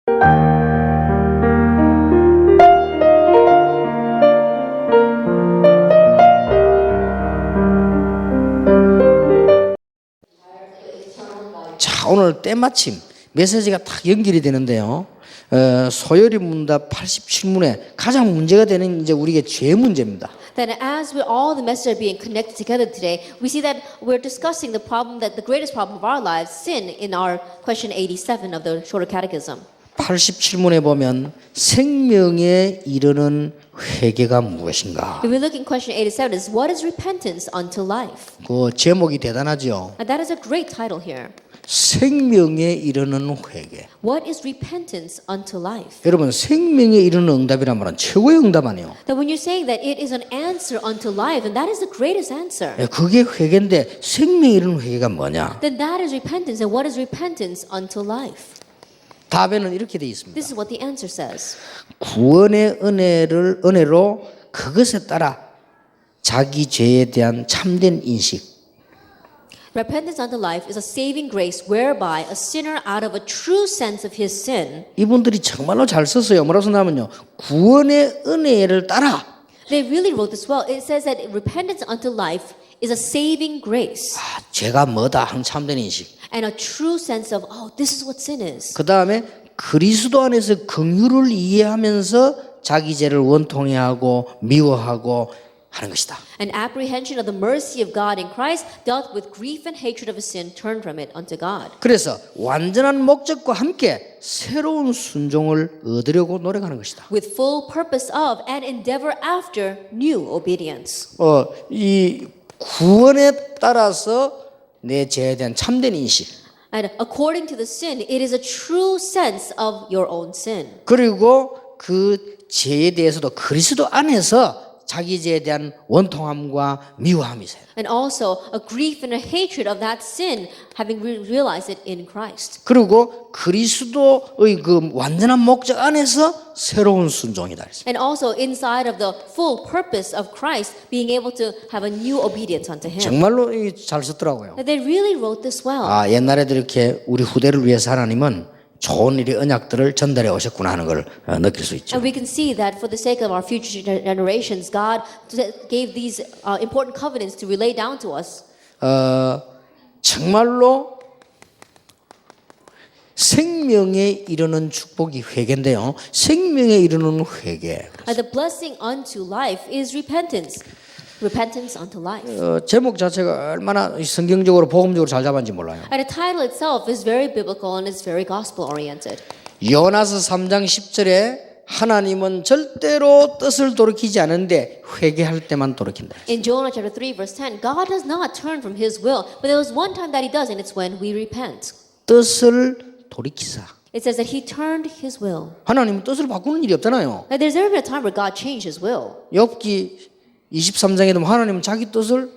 자, 오늘 때마침 메시지가 딱 연결이 되는데요. 소요리 문답 87문에 가장 문제가 되는 이제 우리에게 죄 문제입니다. Then as we all the messages are being connected together today, we see that we're discussing the problem that the greatest problem of our lives, sin, in our question 87 of the Shorter Catechism. 87문에 보면 생명에 이르는 회개가 무엇인가? If we look in question 87, is what is repentance unto life? 그 제목이 대단하죠. And that is a great title here. 생명에 이르는 회개. What is repentance unto life? 여러분 생명에 이르는 응답이란 말은 최고의 응답 아니에요. That when you're saying that it is an answer unto life, and that is the greatest answer. 그게 회개인데 생명에 이르는 회개가 뭐냐? Then that is repentance. And what is repentance unto life? 답에는 이렇게 되어 있습니다. This is what the answer says. 구원의 은혜로 그것에 따라 자기 죄에 대한 참된 인식. Repentance unto life is a saving grace whereby a sinner out of a true sense of his sin. 이분들이 정말로 잘 썼어요. 뭐라고 썼냐면요. 구원의 은혜를 따라. They really wrote this well. It says that repentance unto life is a saving grace 죄가 뭐다 하는 참된 인식. and a true sense of, oh, this is what sin is. 그 다음에 그리스도 안에서 긍휼을 이해하면서 자기 죄를 원통해하고 미워하고 하는 것이다. An apprehension of the mercy of God in Christ dealt with grief and hatred of a sin turned from it unto God. 그래서 완전한 목적과 함께 새로운 순종을 얻으려고 노력하는 것이다. With full purpose of and endeavor after new obedience. 이 구원에 따라서 내 죄에 대한 참된 인식. And according to the sin, it is a true sense of your own sin. 그리고 그 죄에 대해서도 그리스도 안에서 자기 죄에 대한 원통함과 미워함이 있어요. And also a grief and a hatred of that sin, having realized it in Christ. 그리고 그리스도의 그 완전한 목적 안에서 새로운 순종이다. And also inside of the full purpose of Christ, being able to have a new obedience unto Him. 정말로 잘 썼더라고요. They really wrote this well. 옛날에도 이렇게 우리 후대를 위해서 하나님은 좋은 일의 언약들을 전달해 오셨구나 하는 걸 느낄 수 있죠. And we can see that for the sake of our future generations, God gave these important covenants to relay down to us. 정말로 생명에 이르는 축복이 회개인데요. 생명에 이르는 회개. And the blessing unto life is repentance. Repentance unto life. 제목 자체가 얼마나 성경적으로 복음적으로 잘 잡았는지 몰라요. And the title itself is very biblical and it's very gospel oriented. 요나서 3장 10절에 하나님은 절대로 뜻을 돌이키지 않는데 회개할 때만 돌이킨다. In Jonah chapter 3 verse 10, God does not turn from His will, but there was one time that He does, and it's when we repent. 뜻을 돌이키사. It says that He turned His will. 하나님은 뜻을 바꾸는 일이 없잖아요. Like there's never been a time where God changed His will. 욥기 23장에도 하나님은 자기 뜻을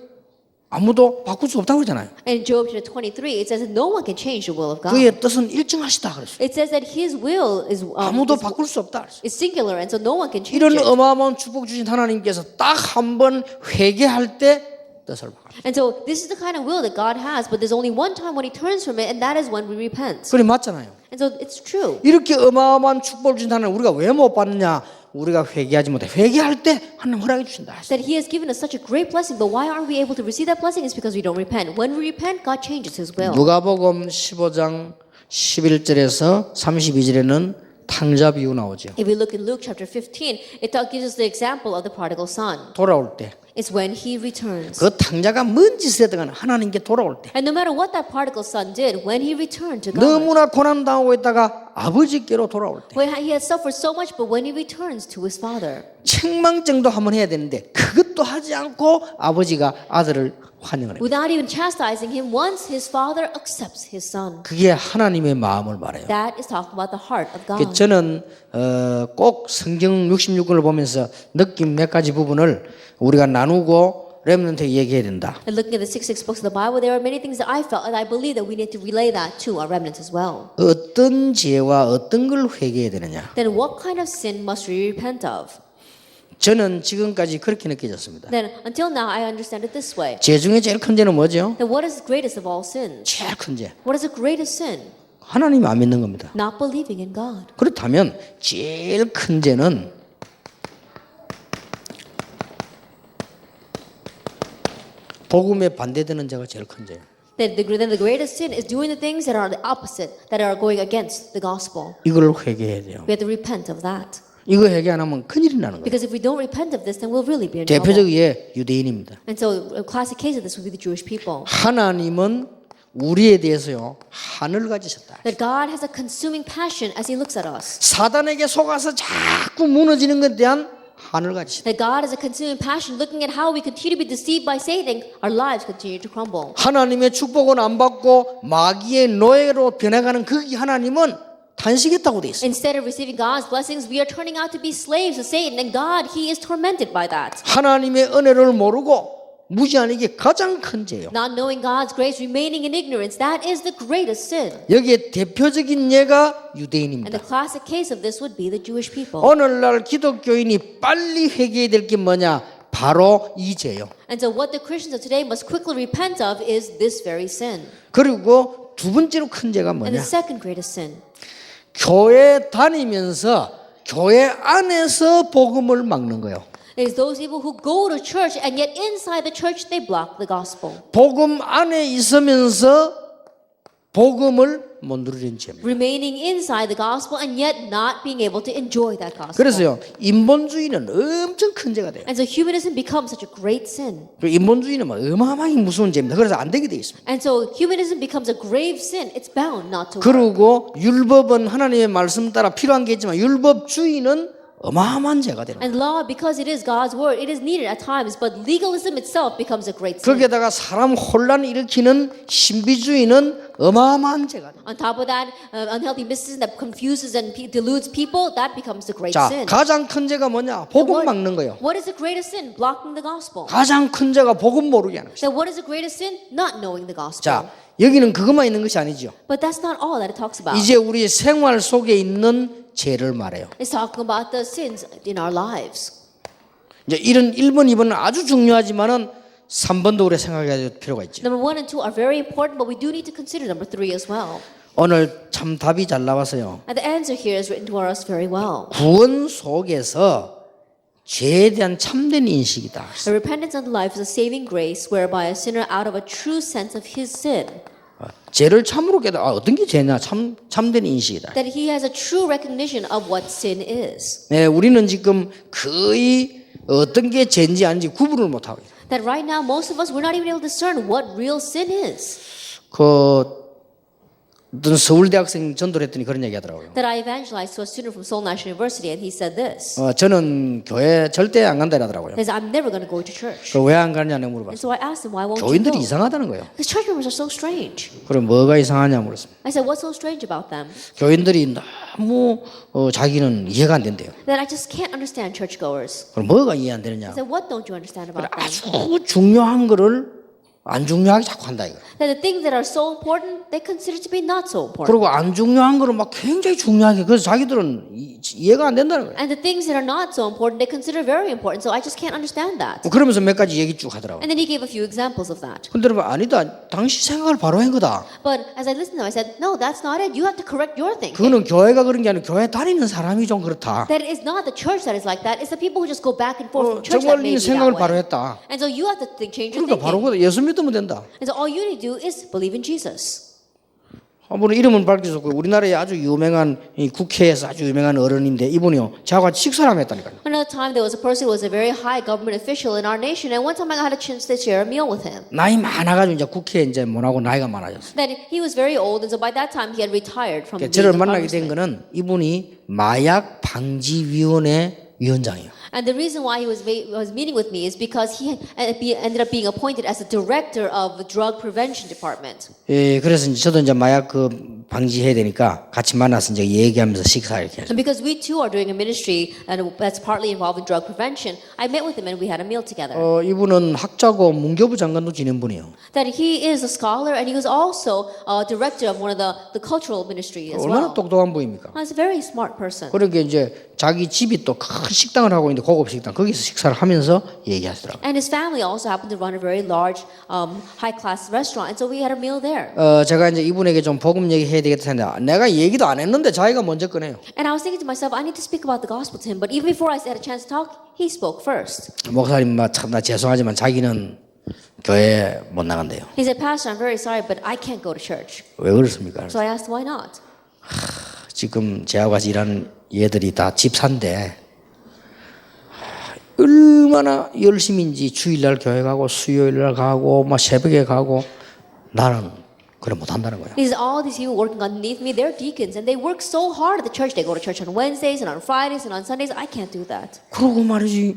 아무도 바꿀 수 없다고 그러잖아요. In Job chapter 23, it says that no one can change the will of God. 그의 뜻은 일정하시다 그랬어요. It says that His will 아무도 바꿀 수 없다 그랬어요. is singular, and so no one can change 이런 it. 어마어마한 축복 주신 하나님께서 딱 한 번 회개할 때 뜻을 바꿔. And so this is the kind of will that God has, but there's only one time when He turns from it, and that is when we repent. 그래 맞잖아요. And so it's true. 이렇게 어마어마한 축복을 주신 하나님 우리가 왜 못 받느냐? 우리가 회개하지 못해. 회개할 때 하나님 허락해 주신다. That He has given us such a great blessing, but why aren't we able to receive that blessing? It's because we don't repent. When we repent, God changes His will. 누가복음 15장 11절에서 32절에는 탕자 비유 나오죠. If we look in Luke chapter 15, it gives us the example of the prodigal son. 돌아올 때. It's when he returns. 그 탕자가 뭔 짓을 했든 하나님께 돌아올 때. And no matter what that prodigal son did, when he returned to God, 너무나 고난당하고 있다가 아버지께로 돌아올 때. when he had suffered so much, but when he returns to his father, 책망정도 한번 해야 되는데 그것도 하지 않고 아버지가 아들을 환영을 해요. without even chastising him, once his father accepts his son. 그게 하나님의 마음을 말해요. That is talking about the heart of God. 저는 꼭 성경 66권을 보면서 느낀 몇 가지 부분을 우리가 나누고 렘넌트에 얘기해야 된다. And looking at the 66 books of the Bible, there are many things that I felt, and I believe that we need to relay that to our remnants as well. 어떤 죄와 어떤 걸 회개해야 되느냐. Then what kind of sin must we repent of? 저는 지금까지 그렇게 느껴졌습니다. Then until now, I understand it this way. 죄 중에 제일 큰 죄는 뭐죠? Then what is the greatest of all sins? 제일 큰 죄. What is the greatest sin? 하나님 안 믿는 겁니다. not believing in God. 그렇다면 제일 큰 죄는 복음에 반대되는 죄가 제일 큰 죄예요. Then the greatest sin is doing the things that are the opposite, that are going against the gospel. 이걸 회개해야 돼요. We have to repent of that. 이거 회개 안 하면 큰일이 나는 거예요. Because if we don't repent of this, then we'll really be in trouble. 대표적 예 유대인입니다. And so a classic case of this would be the Jewish people. 하나님은 우리에 대해서요 한을 가지셨다. That God has a consuming passion as He looks at us. 사단에게 속아서 자꾸 무너지는 것에 대한 한을 가지셨다. That God has a consuming passion looking at how we continue to be deceived by Satan, our lives continue to crumble. 하나님의 축복은 안 받고 마귀의 노예로 변해가는 그 하나님은 탄식했다고 돼 있어요. Instead of receiving God's blessings, we are turning out to be slaves of Satan, and God, He is tormented by that. 하나님의 은혜를 모르고 무지하는 게 가장 큰 죄예요. Not knowing God's grace, remaining in ignorance, that is the greatest sin. 여기에 대표적인 예가 And 유대인입니다. the classic case of this would be the Jewish people. 오늘날 기독교인이 빨리 회개해야 될 게 뭐냐? 바로 이 죄예요. And so what the Christians of today must quickly repent of is this very sin. 그리고 두 번째로 큰 죄가 And 뭐냐? the second greatest sin 교회 다니면서 교회 안에서 복음을 막는 거예요. is those people who go to church and yet inside the church they block the gospel. 복음 안에 있으면서 복음을 못 누리는 죄입니다. Remaining inside the gospel and yet not being able to enjoy that gospel. 그래서요 인본주의는 엄청 큰 죄가 돼요. And so humanism becomes such a great sin. 인본주의는 뭐 어마어마하게 무서운 죄입니다. 그래서 안 되게 돼 있습니다. And so humanism becomes a grave sin. It's bound not to work. 그리고 율법은 하나님의 말씀 따라 필요한 게 있지만 율법주의는 어마어마한 죄가 되는 거예요. And law, because it is God's word, it is needed at times, but legalism itself becomes a great sin. 거기에다가 사람 혼란 일으키는 신비주의는 어마어마한 죄가 돼요. On top of that, unhealthy mysticism that confuses and deludes people, that becomes the great 자, sin. 가장 큰 죄가 뭐냐? 복음 막는 거예요. What is the greatest sin? Blocking the gospel. 가장 큰 죄가 복음 모르게 하는 것이죠. So what is the greatest sin? Not knowing the gospel. 자, 여기는 그것만 있는 것이 아니죠. But that's not all that it talks about. 이제 우리 생활 속에 있는 죄를 말해요. It's talking about the sins in our lives. 이제 이런 1번, 2번은 아주 중요하지만은 3번도 우리 생각해야 될 필요가 있죠. Number 1 and 2 are very important, but we do need to consider number 3 as well. 오늘 참 답이 잘 나왔어요. And the answer here is written to us very well. 구원 속에서 죄에 대한 참된 인식이다. The repentance unto life is a saving grace whereby a sinner out of a true sense of his sin, 죄를 참으로 깨달아 어떤 게 죄냐? 참된 인식이다. that he has a true recognition of what sin is. 네, 우리는 지금 거의 어떤 게 죄인지 아닌지 구분을 못 하고 있어요. That right now most of us we're not even able to discern what real sin is. 그 어떤 서울대학생 전도를 했더니 그런 얘기 하더라고요. That I evangelized to a student from Seoul National University, and he said this. 저는 교회 절대 안 간다 이러더라고요. He says, I'm never going to go to church. 왜 안 가냐고 And 물어봤어요. so I asked him, why won't you 교인들이 go? 이상하다는 거예요. Because church members are so strange. 그럼 뭐가 이상하냐 물었습니다. I said, what's so strange about them? 교인들이 너무 자기는 이해가 안 된대요. That I just can't understand churchgoers. 그럼 뭐가 이해 안 되느냐? I said, what don't you understand about them? 아주 중요한 거를 안 중요하게 자꾸 한다 이거. That the things that are so important, they consider to be not so important. 그리고 안 중요한 거를 막 굉장히 중요하게 그래서 자기들은 이해가 안 된다는 거예요. And the things that are not so important, they consider very important. So I just can't understand that. 그러면서 몇 가지 얘기 쭉 하더라고요. And then he gave a few examples of that. 근데 여러분 아니다. 당시 생각을 바로 한 거다. But as I listened to him, I said, no, that's not it. You have to correct your thinking. 그거는 교회가 그런 게 아니라 교회 다니는 사람이 좀 그렇다. That it's not the church that is like that. It's the people who just go back and forth from church 정말 that may 이 be 생각을 that 바로 way. 했다. And so you have to change your 그러니까 바로 thinking. 그거다. 예수 믿으면 된다. And so all you need to do is believe in Jesus. 한번 이름은 밝혀졌고 우리나라에 아주 유명한 이 국회에서 아주 유명한 어른인데 이분이요 저하고 같이 식사를 하면 했다니까요. Another time there was a person who was a very high government official in our nation, and one time I had a chance to share a meal with him. 나이 많아가지고 이제 국회에 이제 못 하고 나이가 많아졌어. That he was very old, and so by that time he had retired from being 저를 a 만나게 된 congressman. 거는 이분이 마약 방지위원회 위원장이에요. And the reason why he was meeting with me is because he ended up being appointed as the director of the drug prevention department. 예, 그래서 이제 저도 이제 마약 그 방지해야 되니까 같이 만나서 이제 얘기하면서 식사 이렇게 하죠. And because we too are doing a ministry that's partly involved in drug prevention, I met with him and we had a meal together. 이분은 학자고 문교부 장관도 지낸 분이에요. That he is a scholar and he was also director of one of the cultural ministry as 얼마나 well. 똑똑한 분입니까? He's a very smart person. 그러니까 이제 자기 집이 또 큰 식당을 하고 있는데 고급 식당 거기서 식사를 하면서 얘기하시더라고요. And his family also happened to run a very large, high-class restaurant, and so we had a meal there. 제가 이제 이분에게 좀 복음 얘기해야 되겠다 했는데 내가 얘기도 안 했는데 자기가 먼저 꺼내요. And I was thinking to myself, I need to speak about the gospel to him, but even before I had a chance to talk, he spoke first. 목사님 참나 죄송하지만 자기는 교회 못 나간대요. He said, Pastor, I'm very sorry, but I can't go to church. 왜 그렇습니까? So I asked, why not? 지금 제하고 같이 일하는 얘들이 다 집사인데 얼마나 열심인지 주일날 교회 가고 수요일날 가고 막 새벽에 가고 나는 그래 못한다는 거야. He said, all these people working underneath me, they're deacons, and they work so hard at the church. They go to church on Wednesdays and on Fridays and on Sundays. I can't do that. 그러고 말이지,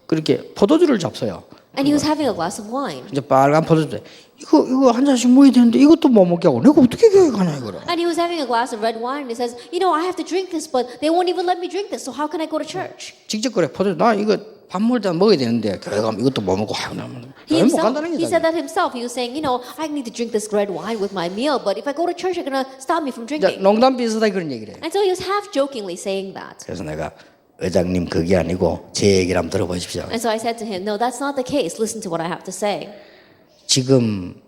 그렇게 포도주를 잡숴요. And he was having a glass of wine. 이제 빨간 포도주. 이거 한 잔씩 먹어야 되는데 이것도 못 먹게 하고 내가 어떻게 교회 가냐 이거를. And he was having a glass of red wine, and he says, I have to drink this, but they won't even let me drink this. So how can I go to church? 직접 그래 포도주 나 이거 밥 먹을 때 먹어야 되는데 교회 가면 이것도 못 먹고 He 못 간다는 he 거다. said that himself. He was saying, I need to drink this red wine with my meal, but if I go to church, they're gonna stop me from drinking. 농담 비슷하게 그런 얘기를 해. And so he was half jokingly saying that. 그래서 내가 의장님 그게 아니고 제 얘기를 한번 들어보십시오. And so I said to him, no, that's not the case. Listen to what I have to say. 지금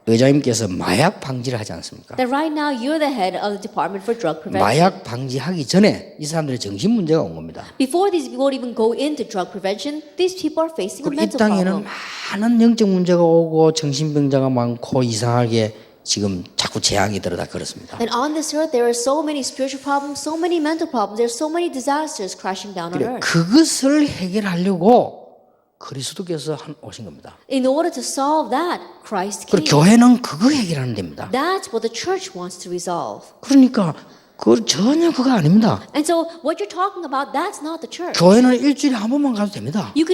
의장님께서 마약 방지를 하지 않습니까? That right now you're the head of the Department for Drug Prevention. 마약 방지하기 전에 이 사람들의 정신 문제가 온 겁니다. Before these people even go into drug prevention, these people are facing a 이 mental 땅에는 problem. 많은 영적 문제가 오고 정신병자가 많고 이상하게 지금 자꾸 재앙이 들어다 그렇습니다. And on this earth, there are so many spiritual problems, so many mental problems, there's so many disasters crashing down on 그래, earth. 그것을 해결하려고 그리스도께서 오신 겁니다. In order to solve that, Christ 그리고 came. 교회는 그거 해결하는 데입니다. That's what the church wants to resolve. 그러니까 그 전혀 그거 아닙니다. And so what you're talking about, that's not the church. 교회는 일주일에 한 번만 가도 됩니다. You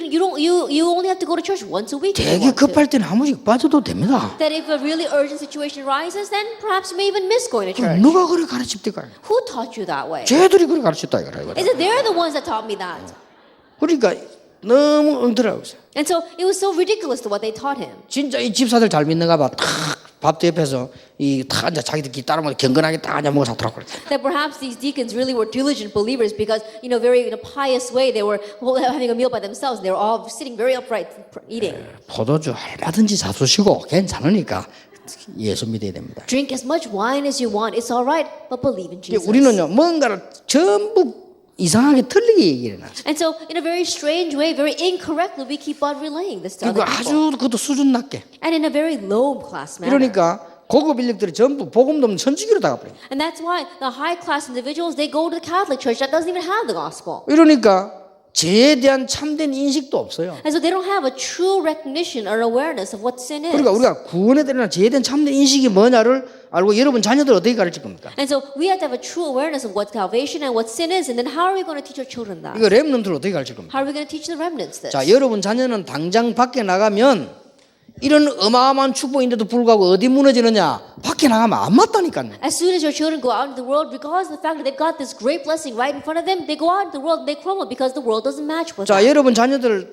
only have to go to church once a week. if you 되게 want to. 급할 때는 한 번씩 빠져도 됩니다. That if a really urgent situation arises, then perhaps you may even miss going to church. 누가 그래 가르칩니까? Who taught you that way? 쟤들이 그래 가르쳤다 이거라. Is it they're the ones that taught me that? 그러니까 너무 엉터라고 있어요. And so it was so ridiculous to what they taught him. 진짜 이 집사들 잘 믿는가 봐. 탁 밥도 옆에서 이탁 앉아 자기들끼리 따로 먹어 경건하게 딱 앉아 먹어 사더라고. That perhaps these deacons really were diligent believers because, very in a pious way, they were having a meal by themselves. They were all sitting very upright eating. 포도주 얼마든지 잡수시고 괜찮으니까 예수 믿어야 됩니다. Drink as much wine as you want. It's all right, but believe in Jesus. 우리는요 뭔가를 전부 이상하게 틀리게 얘기를 해놨어요. And so, in a very strange way, very incorrectly, we keep on relaying this to 그리고 other people. 아주 그것도 수준 낮게. And in a very low class manner. 그러니까 고급 인력들이 전부 복음도 없는 천주교로 다 가버려요. And that's why the high class individuals, they go to the Catholic Church that doesn't even have the gospel. 이러니까 죄에 대한 참된 인식도 없어요. And so they don't have a true recognition or awareness of what sin is. 그러니까 우리가 구원에 대한 죄에 대한 참된 인식이 뭐냐를 알고 여러분 자녀들 어떻게 가르칠 겁니까? And so we have to have a true awareness of what salvation and what sin is, and then how are we going to teach our children that? 이거 렘넌트를 어떻게 가르칠 겁니까? How are we going to teach the remnants this? 자, 여러분 자녀는 당장 밖에 나가면 이런 어마어마한 축복인데도 불구하고 어디 무너지느냐? 밖에 나가면 안 맞다니까요. As soon as your children go out into the world, regardless of the fact that they've got this great blessing right in front of them, they go out into the world and they crumble because the world doesn't match with 자, them. 여러분 자녀들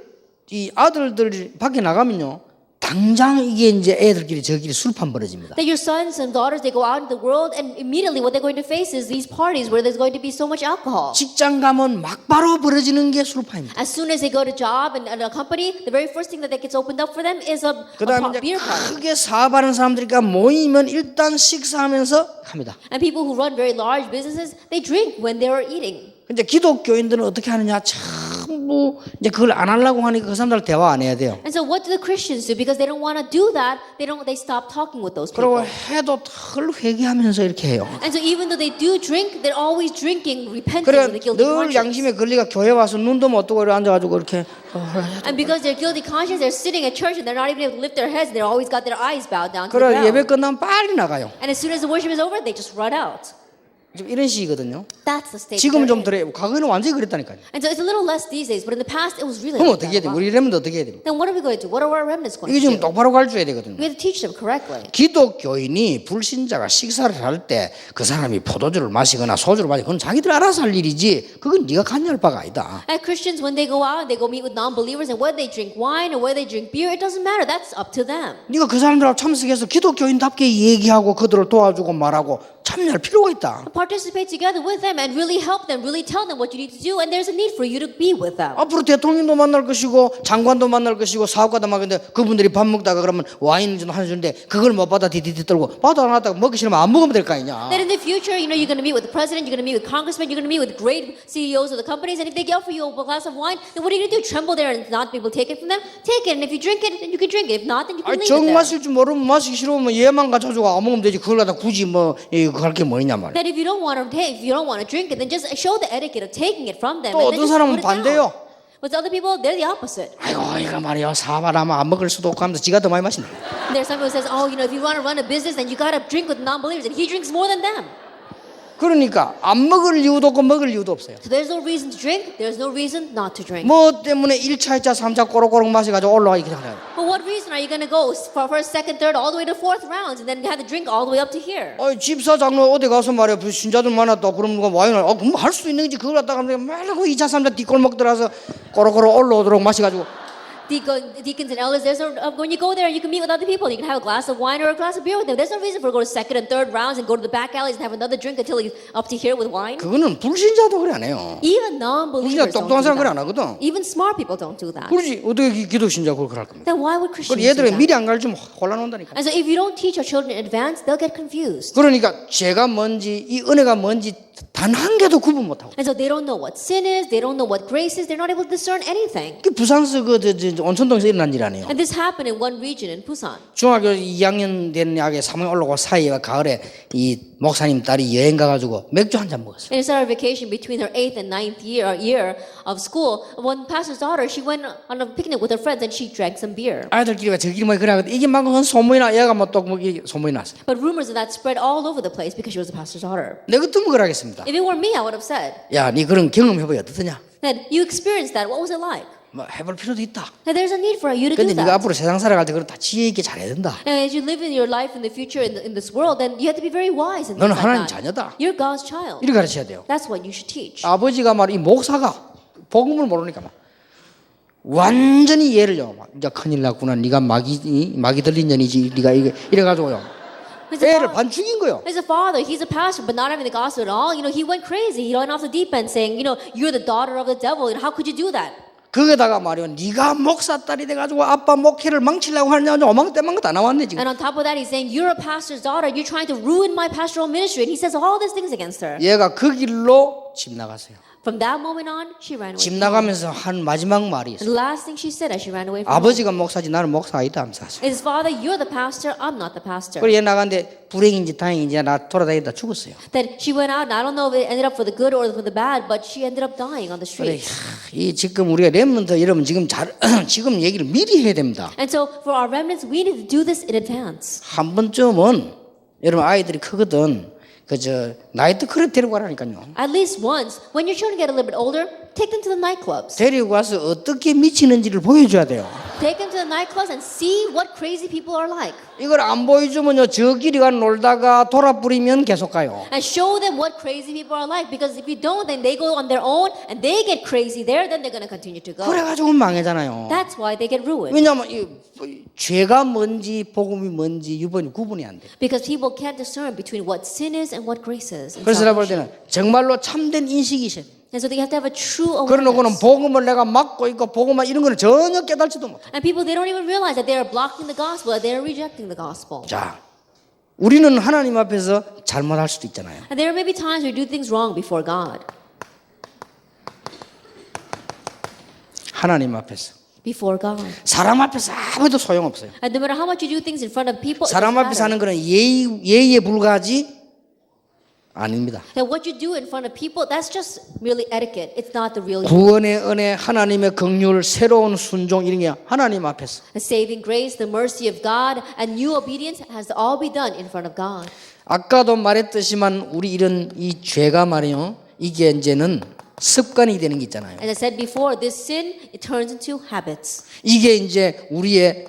이 아들들이 밖에 나가면요. 당장 이게 이제 애들끼리 저끼리 술판 벌어집니다. That your sons and daughters, they go out into the world and immediately what they're going to face is these parties where there's going to be so much alcohol. 직장 가면 막바로 벌어지는 게 술판입니다. As soon as they go to job and a company, the very first thing that gets opened up for them is a 그다음에 beer 이제 party. 크게 사업하는 사람들이니까 모이면 일단 식사하면서 합니다. And people who run very large businesses, they drink when they are eating. 근데 기독교인들은 어떻게 하느냐? 전부 이제 그걸 안 하려고 하니까 그 사람들 대화 안 해야 돼요. And so what do the Christians do? Because they don't want to do that, they stop talking with those 그리고 people. 해도 덜 회개하면서 이렇게 해요. And so even though they do drink, they're always drinking, repenting 그래 with a guilty 늘 conscience. 양심의 권리가 교회 와서 눈도 못 뜨고 이렇게 앉아가지고 이렇게 And because they're guilty conscience, they're sitting at church and they're not even able to lift their heads. They're always got their eyes bowed down to the 그래 ground. 예배 끝나면 빨리 나가요. And as soon as the worship is over, they just run out. 지금 이런 식이거든요. That's the state. 지금은 they're 좀 in. 덜해. 과거에는 완전히 그랬다니까요. And so it's a little less these days, but in the past, it was really 그럼 like 어떻게 해야 that. 돼? 우리 렘도 어떻게 해야 됩니까? Then what are we going to do? What are our remnants going 이게 to 지금 do? 똑바로 가르쳐야 되거든요. We have to teach them correctly. 기독교인이 불신자가 식사를 할 때 그 사람이 포도주를 마시거나 소주를 마시거나 그건 자기들 알아서 할 일이지 그건 네가 관여할 바가 아니다. And Christians, when they go out, they go meet with non-believers, and whether they drink wine or whether they drink beer, it doesn't matter. That's up to them. 네가 그 사람들하고 참석해서 기독교인답게 얘기하고 그들을 도와주고 말하고 참여할 필요가 있다. Participate together with them and really help them, really tell them what you need to do, and there's a need for you to be with them. 앞으로 대통령도 만날 것이고 장관도 만날 것이고 사업가도 만날 건데 그분들이 밥 먹다가 그러면 와인 좀 하나 주는데 그걸 못 받아 디디디 떨고 받아 안 하다가 먹기 싫으면 안 먹으면 될 거 아니냐. That in the future, you're going to meet with the president, you're going to meet with congressmen, you're going to meet with great CEOs of the companies, and if they offer you a glass of wine, then what are you going to do? Tremble there and not be able to take it from them? Take it, and if you drink it, then you can drink it. If not, then you can 아니 leave 정 it there. 마실 줄 모르면 마시기 싫으면 얘만 가져가지고 안 먹으면 되지. 그걸 갖다 굳이 뭐 할 게 뭐냐 말이야. That if you don't want to take, if you don't want to drink it, then just show the etiquette of taking it from them. 또 and then 어떤 just 사람은 put it down. 반대요. With other people, they're the opposite. 아이고 이거 말이야 사바라면 안 먹을 수도 없고 하면서 지가 더 많이 마신다. There's someone who says, oh, if you want to run a business, then you got to drink with non-believers, and he drinks more than them. 그러니까 안 먹을 이유도 없고 먹을 이유도 없어요. So there's no reason to drink. There's no reason not to drink. 뭐 때문에 1차, 2차, 3차 꼬록꼬록 마셔가지고 올라가기 하냐. For what reason are you going to go for first, second, third, all the way to fourth rounds, and then have to drink all the way up to here? 집사 장로 어디 가서 말이야 신자들 만났다 그러면 누가 와인을 그럼 할 수 있는 거지 그걸 갖다가 맨날 그 2차, 3차 뒷골목 들어서 꼬록꼬록 올라오도록 마셔가지고 Deacons and elders, there's no, when you go there, you can meet with other people. You can have a glass of wine or a glass of beer with them. There's no reason for go to second and third rounds and go to the back alleys and have another drink until he's up to here with wine. 그거는 불신자도 그래 안 해요. Even non-believers 불신자 don't 똑똑한 do 사람 그래 안 that. 하거든. Even smart people don't do that. 그러지 어떻게 기독신자 그걸 할 겁니까? Then why would 그 Christians do 얘들이 that? 미리 안 가르치면 혼란 온다니까. And so if you don't teach your children in advance, they'll get confused. 그러니까 죄가 뭔지 이 은혜가 뭔지 단 한 개도 구분 못하고. And so they don't know what sin is, they don't know what grace is, they're not able to discern anything. 그 부산서 온천동에서 일어난 일 아니에요. And this happened in one region in Busan. 중학교 2학년 된 약에 3월 올라오고 사이에 가을에 이 목사님 딸이 여행 가가지고 맥주 한 잔 먹었어요. In a summer vacation between her 8th and 9th year of school, one pastor's daughter, she went on a picnic with her friends and she drank some beer. 아이들끼리 저끼리 뭐 그래 하거든. 이게 막 소문이나 얘가 뭐 또 뭐 소문이 났어요. But rumors of that spread all over the place because she was a pastor's daughter. 내가 같으면 그걸 하겠습니다. If it were me, I would have said, 야, 네 그런 경험 해보야 어떠냐? that you experienced that. What was it like? 뭐 해볼 필요도 있다. That there's a need for you to do 근데 네가 that. 앞으로 세상 살아갈 때 그걸 다 지혜 있게 잘해야 된다. And as you live in your life in the future in this world, then you have to be very wise in things 너는 like 하나님 that. 자녀다. You're God's child. 이렇게 가르쳐야 돼요. That's what you should teach. 아버지가 이 목사가 복음을 모르니까 막 완전히 얘를요. 막 이제 큰일 났구나. 네가 마귀 들린 년이지. 네가 이래가지고요. 애를 반 죽인 거요. He's a father, he's a pastor, but not having the gospel at all. He went crazy. He went off the deep end saying, you're the daughter of the devil. How could you do that? 거기다가 말이요. 네가 목사 딸이 돼가지고 아빠 목회를 망치려고 하냐. 어망때망 다 나왔네 지금. And on top of that, he's saying, you're a pastor's daughter. You're trying to ruin my pastoral ministry. And he says all these things against her. 얘가 그 길로 집 나갔어요. From that moment on, she ran away. 집 나가면서 한 마지막 말이 And 있어요. the last thing she said as she ran away from home 아버지가 목사지 나는 목사 아니다 하면서 하세요. is, Father, you're the pastor. I'm not the pastor. 그리고 얘 나갔는데 불행인지 다행인지 나 돌아다니다 죽었어요. That she went out, and I don't know if it ended up for the good or for the bad, but she ended up dying on the 그래, streets. 이 지금 우리가 렘넌트 여러분 지금 지금 얘기를 미리 해야 됩니다. And so for our remnants, we need to do this in advance. 한 번쯤은 여러분 아이들이 크거든. 나이트 클럽 데리고 가라니까요. At least once, when your children get a little bit older, take them to the nightclubs. 데리고 가서 어떻게 미치는지를 보여줘야 돼요. Take them to the nightclubs and see what crazy people are like. 이걸 안 보여주면요 저끼리 가 놀다가 돌아버리면 계속 가요. And show them what crazy people are like. Because if you don't, then they go on their own and they get crazy there, then they're going to continue to go. 그래가지고 망해잖아요. That's why they get ruined. 왜냐하면 죄가 뭔지 복음이 뭔지 이번이 구분이 안 돼. Because people can't discern between what sin is and what grace is. and 그래서 내가 볼 salvation. 때는 정말로 참된 인식이 있어야 돼. And so they have to have a true 그러놓고는 awareness. 복음을 내가 막고 있고 복음만 이런 거는 전혀 깨달지도 못해. And people, they don't even realize that they are blocking the gospel, that they are rejecting the gospel. 자, 우리는 하나님 앞에서 잘못할 수도 있잖아요. And there may be times we do things wrong before God. 하나님 앞에서. Before God. 사람 앞에서 아무도 소용없어요. And no matter how much you do things in front of people, it 사람 doesn't 앞에서 하는 matter. 거는 예의에 불과하지 아닙니다. That what you do in front of people, that's just merely etiquette. It's not the real you. 구원의 은혜, 하나님의 긍휼, 새로운 순종 이런 게 하나님 앞에서. The saving grace, the mercy of God, and new obedience has to all be done in front of God. 아까도 말했듯이만 우리 이런 이 죄가 말이요. 이게 이제는 습관이 되는 게 있잖아요. As I said before, this sin, it turns into habits. 이게 이제 우리의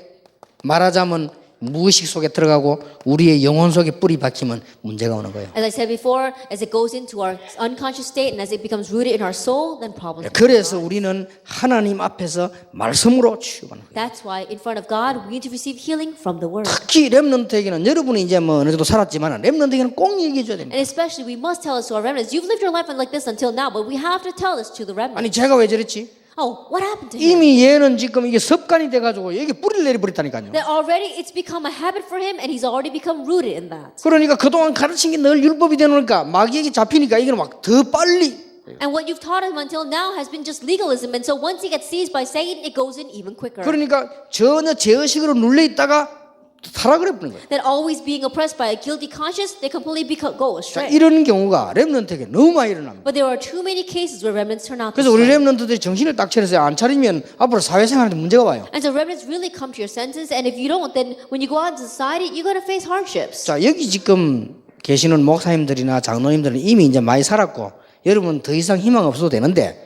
말하자면 무의식 속에 들어가고 우리의 영혼 속에 뿌리 박히면 문제가 오는 거예요. As I said before, as it goes into our unconscious state and as it becomes rooted in our soul, then problems. 그래서 우리는 하나님 앞에서 말씀으로 치유받는 거예요. That's why in front of God we need to receive healing from the Word. 특히 렘넌트에게는 여러분이 이제 뭐 어느 정도 살았지만 렘넌트에게는 꼭 얘기해 줘야 됩니다. And especially we must tell this to our remnants. You've lived your life like this until now, but we have to tell this to the remnants. 아니 제가 왜 저랬지? Oh, what happened to him? 이미 얘는 지금 이게 습관이 돼가지고 여기 뿌리를 내려버렸다니까요. That already it's become a habit for him and he's already become rooted in that. 그러니까 그동안 가르친 게 늘 율법이 되니까 마귀에게 잡히니까 이거는 막 더 빨리. And what you've taught him until now has been just legalism. And so once he gets seized by Satan, it goes in even quicker. 그러니까 전혀 제의식으로 눌려 있다가 타락을 해버리는 거예요. That always being oppressed by a guilty conscience, they completely go 자, astray. 이런 경우가 렘넌트에게 너무 많이 일어납니다. But there are too many cases where remnants turn out 그래서 this 우리 way. 렘넌트들이 정신을 딱 차려서 안 차리면 앞으로 사회생활에 문제가 와요. And so remnants really come to your senses. And if you don't, then when you go out into society, you're going to face hardships. 자, 여기 지금 계시는 목사님들이나 장로님들은 이미 이제 많이 살았고 여러분 더 이상 희망 없어도 되는데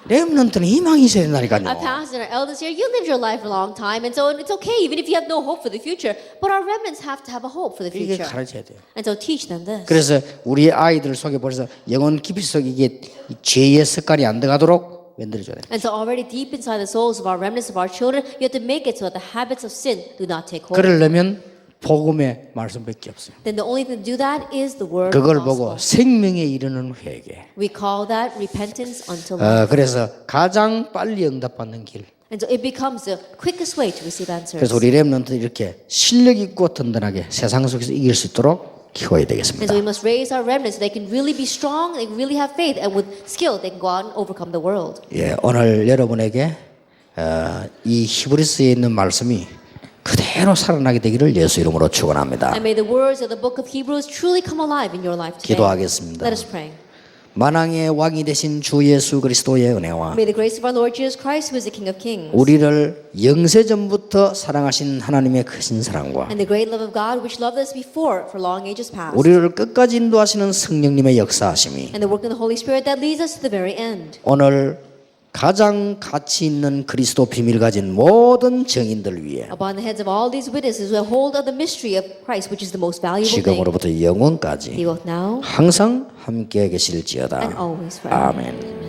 렘넌트는 희망이 있어야 Our 된다니까요. pastors and our elders here, you lived your life a long time. And so it's okay even if you have no hope for the future. But our remnants have to have a hope for the 이게 future. 가르쳐야 돼요. And so teach them this. 그래서 우리 아이들 속에 벌써 영혼 깊이 속에 이게 죄의 습관이 안 들어가도록 만들어줘야 돼요. And so already deep inside the souls of our remnants of our children, you have to make it so that the habits of sin do not take hold. 그러려면 복음의 말씀밖에 없어요. Then the only thing to do that is the word 그걸 of 보고 gospel. 생명에 이르는 회개. We call that repentance unto life. 그래서 가장 빨리 응답받는 길. And so it becomes the quickest way to receive answers. 그래서 우리 렘넌트 이렇게 실력 있고 든든하게 세상 속에서 이길 수 있도록 키워야 And 되겠습니다. so we must raise our remnants so they can really be strong, they can really have faith, and with skill they can go out and overcome the world. 예, 오늘 여러분에게 이 히브리스에 있는 말씀이 그대로 살아나게 되기를 예수 이름으로 축원합니다. And may the words of the book of Hebrews truly come alive in your life today. 기도하겠습니다. Let us pray. 만왕의 왕이 되신 주 예수 그리스도의 은혜와 May the grace of our Lord Jesus Christ, who is the King of Kings, 우리를 영세전부터 사랑하신 하나님의 크신 사랑과 and the great love of God, which loved us before for long ages past, 우리를 끝까지 인도하시는 성령님의 역사하심이 and the work of the Holy Spirit that leads us to the very end. 오늘 가장 가치 있는 그리스도 비밀 가진 모든 정인들 위해 Upon the heads of all these witnesses who have hold of the mystery of Christ, which is the most valuable thing, 지금으로부터 영원까지 be both now 항상 함께 계실지어다. and always forever. 아멘.